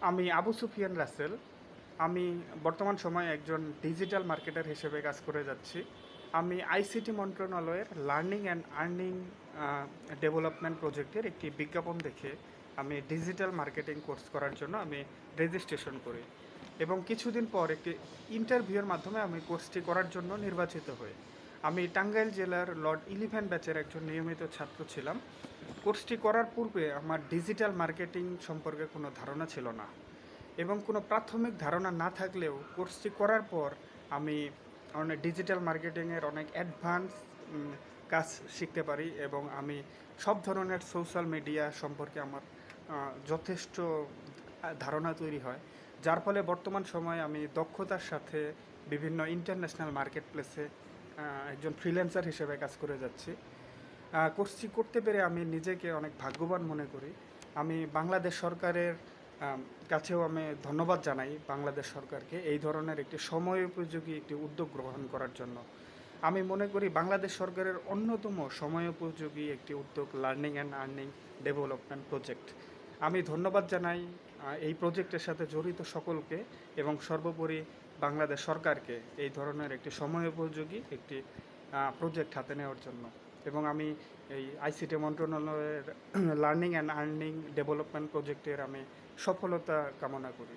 আমি আবু সুফিয়ান রাসেল। আমি বর্তমান সময়ে একজন ডিজিটাল মার্কেটার হিসেবে কাজ করে যাচ্ছি। আমি আইসিটি মন্ত্রণালয়ের লার্নিং অ্যান্ড আর্নিং ডেভেলপমেন্ট প্রজেক্টের একটি বিজ্ঞাপন দেখে আমি ডিজিটাল মার্কেটিং কোর্স করার জন্য আমি রেজিস্ট্রেশন করি এবং কিছুদিন পর একটি ইন্টারভিউয়ের মাধ্যমে আমি কোর্সটি করার জন্য নির্বাচিত হই। আমি টাঙ্গাইল জেলার লর্ড 11 ব্যাচের একজন নিয়মিত ছাত্র ছিলাম। কোর্সটি করার পূর্বে আমার ডিজিটাল মার্কেটিং সম্পর্কে কোনো ধারণা ছিল না এবং কোনো প্রাথমিক ধারণা না থাকলেও কোর্সটি করার পর আমি অনেক ডিজিটাল মার্কেটিংয়ের অনেক অ্যাডভান্স কাজ শিখতে পারি এবং আমি সব ধরনের সোশ্যাল মিডিয়া সম্পর্কে আমার যথেষ্ট ধারণা তৈরি হয়, যার ফলে বর্তমান সময়ে আমি দক্ষতার সাথে বিভিন্ন ইন্টারন্যাশনাল মার্কেট প্লেসে একজন ফ্রিল্যান্সার হিসেবে কাজ করে যাচ্ছি। কোর্সটি করতে পেরে আমি নিজেকে অনেক ভাগ্যবান মনে করি। আমি বাংলাদেশ সরকারের কাছেও আমি ধন্যবাদ জানাই বাংলাদেশ সরকারকে এই ধরনের একটি সময়োপযোগী একটি উদ্যোগ গ্রহণ করার জন্য। আমি মনে করি বাংলাদেশ সরকারের অন্যতম সময়োপযোগী একটি উদ্যোগ learning and earning development project. আমি ধন্যবাদ জানাই এই প্রজেক্টের সাথে জড়িত সকলকে এবং সর্বোপরি বাংলাদেশ সরকারকে এই ধরনের একটি সময়োপযোগী একটি প্রজেক্ট হাতে নেওয়ার জন্য। এবং আমি এই আইসিটি মন্ত্রণালয়ের লার্নিং অ্যান্ড আর্নিং ডেভেলপমেন্ট প্রজেক্টের আমি সফলতা কামনা করি।